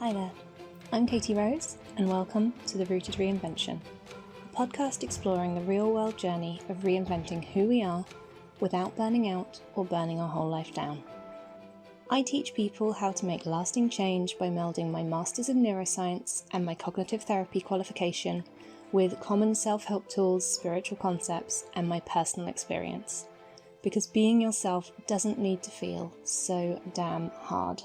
Hi there, I'm Katy Rose, and welcome to the Rooted Reinvention, a podcast exploring the real-world journey of reinventing who we are without burning out or burning our whole life down. I teach people how to make lasting change by melding my Masters of Neuroscience and my Cognitive Therapy qualification with common self-help tools, spiritual concepts, and my personal experience. Because being yourself doesn't need to feel so damn hard.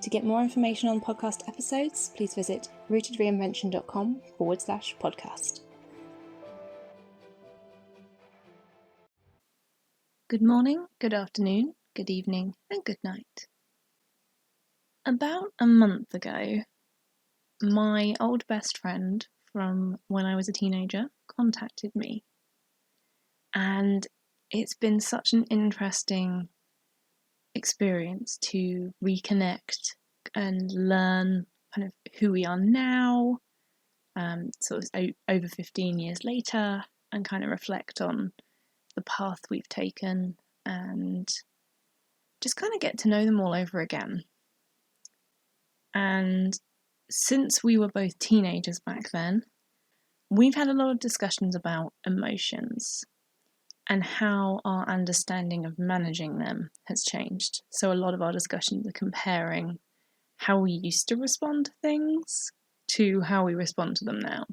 To get more information on podcast episodes, please visit rootedreinvention.com/podcast. Good morning, good afternoon, good evening, and good night. About a month ago, my old best friend from when I was a teenager contacted me. And it's been such an interesting experience to reconnect and learn kind of who we are now, sort of over 15 years later, and kind of reflect on the path we've taken and just kind of get to know them all over again. And since we were both teenagers back then, we've had a lot of discussions about emotions and how our understanding of managing them has changed. So a lot of our discussions are comparing how we used to respond to things to how we respond to them now.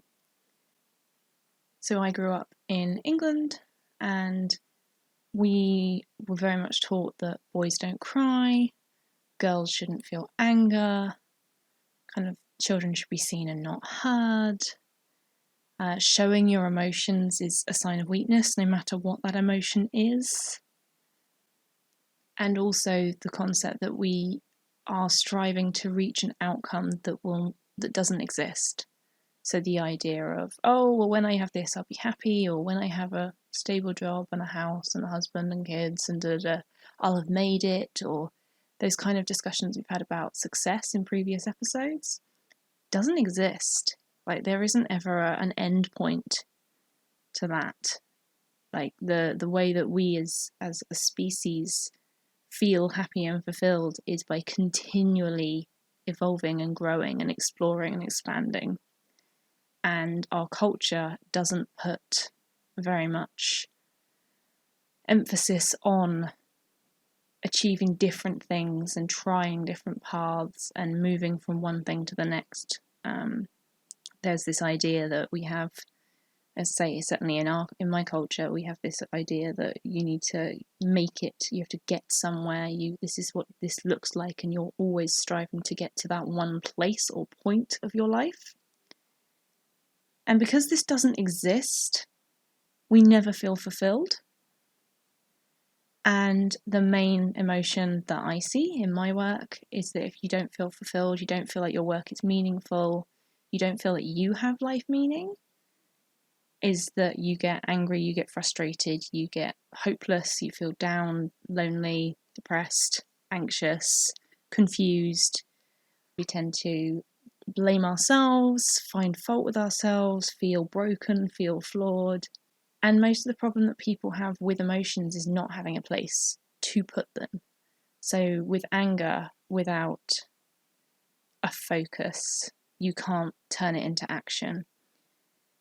So I grew up in England, and we were very much taught that boys don't cry, girls shouldn't feel anger, kind of children should be seen and not heard. Showing your emotions is a sign of weakness, no matter what that emotion is. And also the concept that we are striving to reach an outcome that doesn't exist. So the idea of, oh, well, when I have this, I'll be happy, or when I have a stable job and a house and a husband and kids and I'll have made it, or those kind of discussions we've had about success in previous episodes, doesn't exist. Like, there isn't ever an end point to that. Like, the way that we as a species feel happy and fulfilled is by continually evolving and growing and exploring and expanding. And our culture doesn't put very much emphasis on achieving different things and trying different paths and moving from one thing to the next. There's this idea that we have, as say, certainly in my culture, we have this idea that you need to make it, you have to get somewhere, this is what this looks like, and you're always striving to get to that one place or point of your life. And because this doesn't exist, we never feel fulfilled. And the main emotion that I see in my work is that if you don't feel fulfilled, you don't feel like your work is meaningful, you don't feel that you have life meaning, is that you get angry, you get frustrated, you get hopeless, you feel down, lonely, depressed, anxious, confused. We tend to blame ourselves, find fault with ourselves, feel broken, feel flawed. And most of the problem that people have with emotions is not having a place to put them. So with anger, without a focus, you can't turn it into action.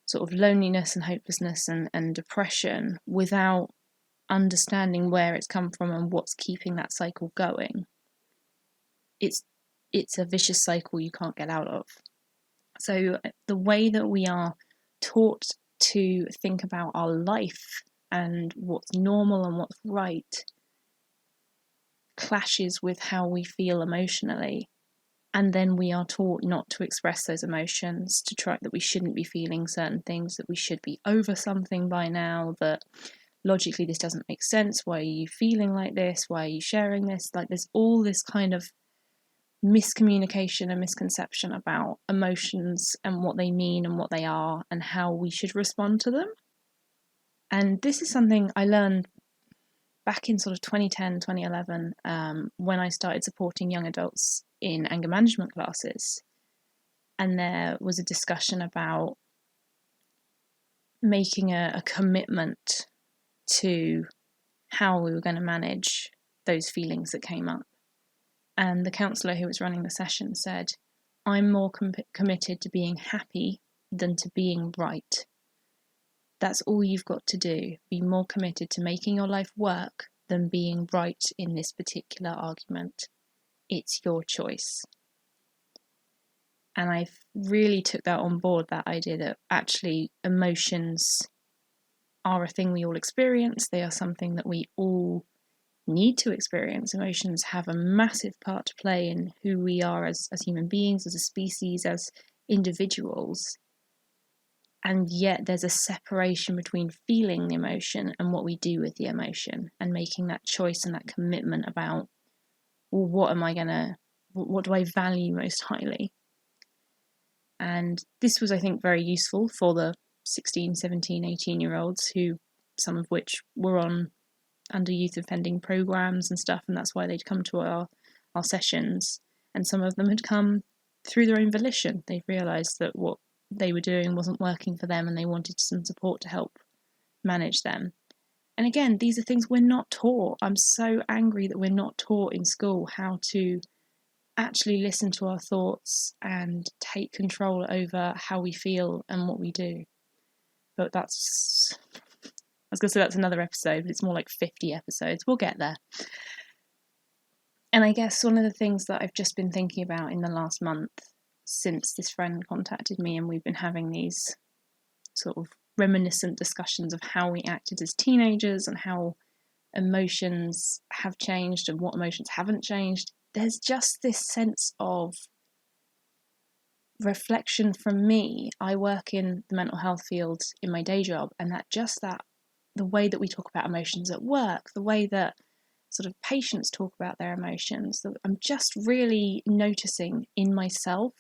Sort of loneliness and hopelessness and depression, without understanding where it's come from and what's keeping that cycle going, it's a vicious cycle you can't get out of. So the way that we are taught to think about our life and what's normal and what's right clashes with how we feel emotionally. And then we are taught not to express those emotions, that we shouldn't be feeling certain things, that we should be over something by now, that logically this doesn't make sense. Why are you feeling like this? Why are you sharing this? Like, there's all this kind of miscommunication and misconception about emotions and what they mean and what they are and how we should respond to them. And this is something I learned back in sort of 2010, 2011, when I started supporting young adults in anger management classes. And there was a discussion about making a commitment to how we were going to manage those feelings that came up. And the counsellor who was running the session said, I'm more committed to being happy than to being right. That's all you've got to do. Be more committed to making your life work than being right in this particular argument. It's your choice. And I really took that on board, that idea that actually emotions are a thing we all experience. They are something that we all need to experience. Emotions have a massive part to play in who we are as human beings, as a species, as individuals. And yet there's a separation between feeling the emotion and what we do with the emotion, and making that choice and that commitment about, well, what do I value most highly? And this was, I think, very useful for the 16, 17, 18-year-olds, who, some of which were under youth offending programs and stuff, and that's why they'd come to our sessions. And some of them had come through their own volition. They'd realised that what they were doing wasn't working for them, and they wanted some support to help manage them. And again, these are things we're not taught. I'm so angry that we're not taught in school how to actually listen to our thoughts and take control over how we feel and what we do. But I was going to say that's another episode, but it's more like 50 episodes. We'll get there. And I guess one of the things that I've just been thinking about in the last month, since this friend contacted me and we've been having these sort of reminiscent discussions of how we acted as teenagers and how emotions have changed and what emotions haven't changed, there's just this sense of reflection from me. I work in the mental health field in my day job, and the way that we talk about emotions at work, the way that sort of patients talk about their emotions, I'm just really noticing in myself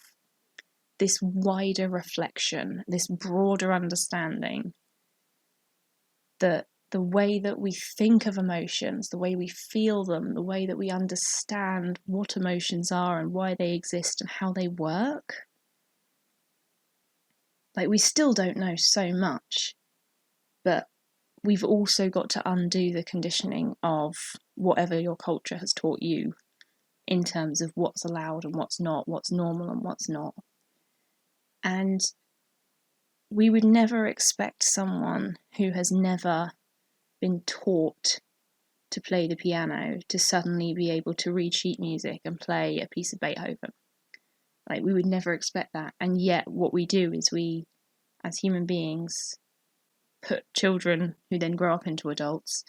this wider reflection, this broader understanding that the way that we think of emotions, the way we feel them, the way that we understand what emotions are and why they exist and how they work, like, we still don't know so much, but we've also got to undo the conditioning of whatever your culture has taught you in terms of what's allowed and what's not, what's normal and what's not. And we would never expect someone who has never been taught to play the piano to suddenly be able to read sheet music and play a piece of Beethoven. Like, we would never expect that. And yet what we do is we, as human beings, put children who then grow up into adults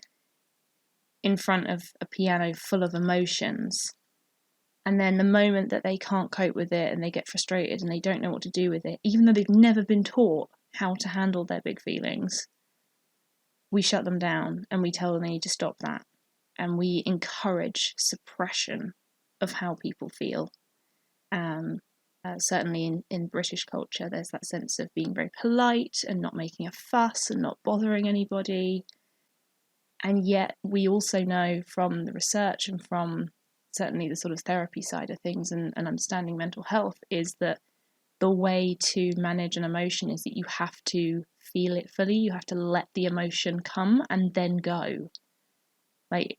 in front of a piano full of emotions, and then the moment that they can't cope with it and they get frustrated and they don't know what to do with it, even though they've never been taught how to handle their big feelings, we shut them down and we tell them they need to stop that, and we encourage suppression of how people feel. Certainly in British culture, there's that sense of being very polite and not making a fuss and not bothering anybody. And yet we also know from the research and from certainly the sort of therapy side of things and understanding mental health is that the way to manage an emotion is that you have to feel it fully. You have to let the emotion come and then go. Like,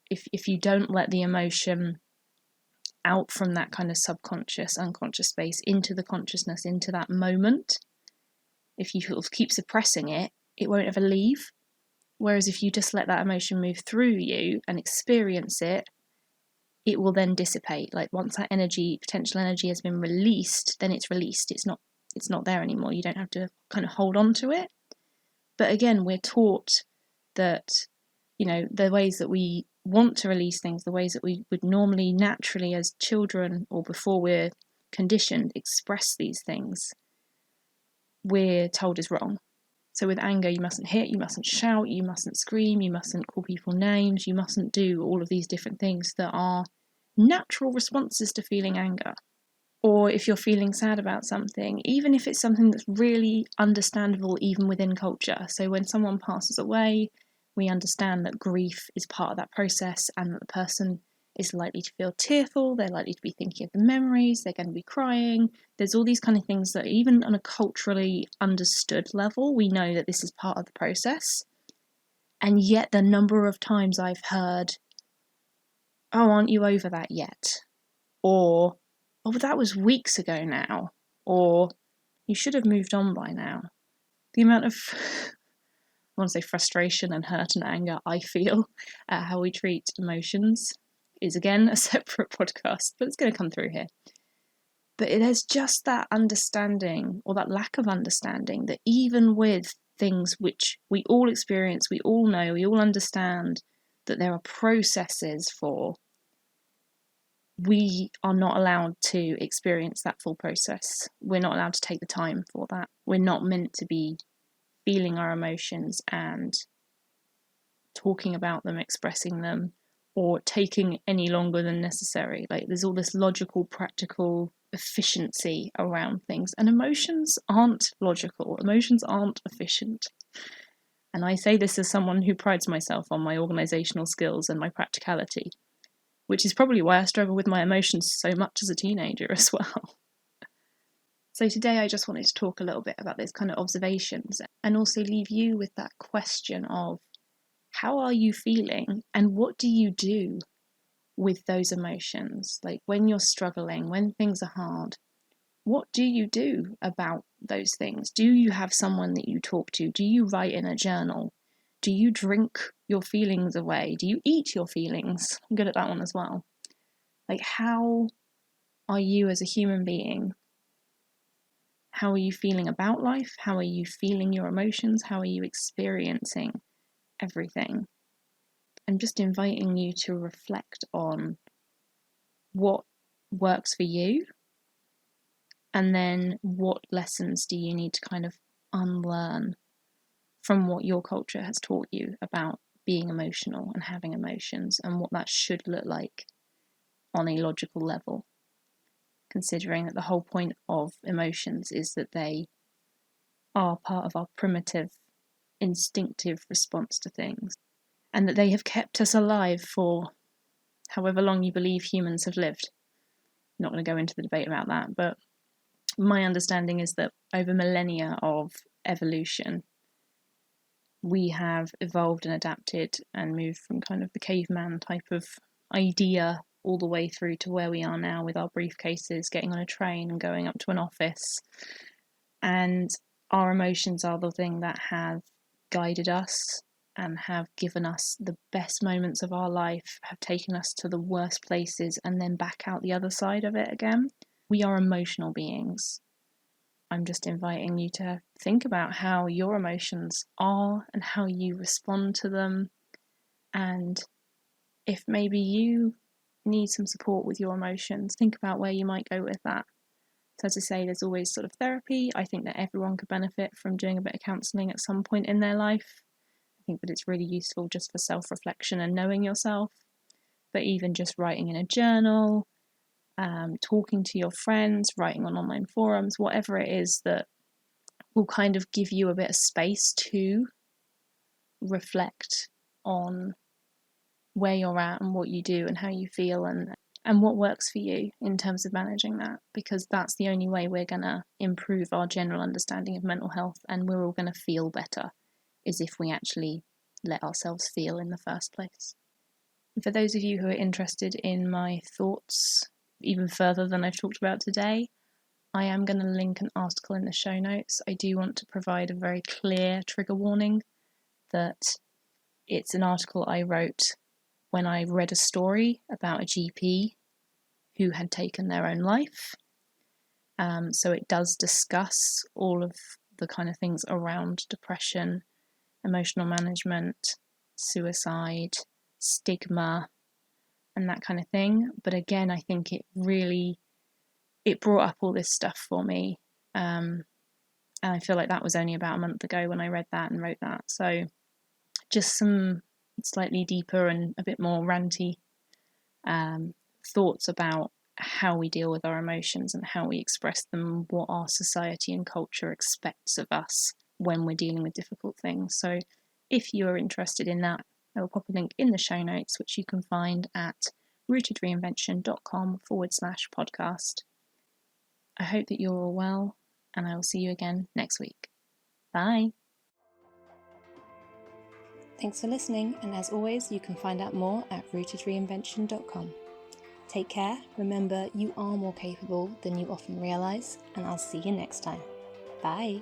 if you don't let the emotion out from that kind of subconscious, unconscious space into the consciousness, into that moment, if you sort of keep suppressing it, it won't ever leave. Whereas if you just let that emotion move through you and experience it, it will then dissipate. Like, once that potential energy has been released, then it's released. It's not there anymore. You don't have to kind of hold on to it. But again, we're taught that, the ways that we want to release things, the ways that we would normally naturally as children or before we're conditioned express these things, we're told is wrong. So with anger, you mustn't hit, you mustn't shout, you mustn't scream, you mustn't call people names, you mustn't do all of these different things that are natural responses to feeling anger. Or if you're feeling sad about something, even if it's something that's really understandable even within culture. So when someone passes away, we understand that grief is part of that process and that the person is likely to feel tearful, they're likely to be thinking of the memories, they're going to be crying. There's all these kind of things that even on a culturally understood level, we know that this is part of the process. And yet the number of times I've heard, oh, aren't you over that yet? Or, oh, that was weeks ago now, or you should have moved on by now. The amount of, I want to say frustration and hurt and anger I feel at how we treat emotions is again a separate podcast, but it's going to come through here. But there's just that understanding, or that lack of understanding, that even with things which we all experience, we all know, we all understand that there are processes for, we are not allowed to experience that full process. We're not allowed to take the time for that. We're not meant to be feeling our emotions and talking about them, expressing them, or taking any longer than necessary. Like, there's all this logical, practical efficiency around things, and emotions aren't logical. Emotions aren't efficient. And I say this as someone who prides myself on my organisational skills and my practicality, which is probably why I struggle with my emotions so much as a teenager as well. So today I just wanted to talk a little bit about those kind of observations, and also leave you with that question of, how are you feeling, and what do you do with those emotions? Like, when you're struggling, when things are hard, what do you do about those things? Do you have someone that you talk to? Do you write in a journal? Do you drink your feelings away? Do you eat your feelings? I'm good at that one as well. Like, how are you as a human being? How are you feeling about life? How are you feeling your emotions? How are you experiencing everything? I'm just inviting you to reflect on what works for you, and then what lessons do you need to kind of unlearn from what your culture has taught you about being emotional and having emotions, and what that should look like on a logical level, considering that the whole point of emotions is that they are part of our primitive, instinctive response to things, and that they have kept us alive for however long you believe humans have lived. I'm not going to go into the debate about that, but my understanding is that over millennia of evolution, we have evolved and adapted and moved from kind of the caveman type of idea all the way through to where we are now with our briefcases, getting on a train and going up to an office. And our emotions are the thing that have guided us and have given us the best moments of our life, have taken us to the worst places and then back out the other side of it again. We are emotional beings. I'm just inviting you to think about how your emotions are and how you respond to them, and if maybe you need some support with your emotions, think about where you might go with that. So as I say, there's always sort of therapy. I think that everyone could benefit from doing a bit of counselling at some point in their life. I think that it's really useful just for self-reflection and knowing yourself. But even just writing in a journal, talking to your friends, writing on online forums, whatever it is that will kind of give you a bit of space to reflect on where you're at and what you do and how you feel, and what works for you in terms of managing that, because that's the only way we're going to improve our general understanding of mental health, and we're all going to feel better, is if we actually let ourselves feel in the first place. And for those of you who are interested in my thoughts even further than I've talked about today, I am going to link an article in the show notes. I do want to provide a very clear trigger warning that it's an article I wrote when I read a story about a GP who had taken their own life. So it does discuss all of the kind of things around depression, emotional management, suicide, stigma, and that kind of thing. But again, I think it brought up all this stuff for me. And I feel like that was only about a month ago when I read that and wrote that. So just some slightly deeper and a bit more ranty thoughts about how we deal with our emotions and how we express them, what our society and culture expects of us when we're dealing with difficult things. So if you are interested in that, I will pop a link in the show notes, which you can find at rootedreinvention.com/podcast. I hope that you're all well, and I will see you again next week. Bye. Thanks for listening, and as always, you can find out more at rootedreinvention.com. Take care, remember you are more capable than you often realise, and I'll see you next time. Bye!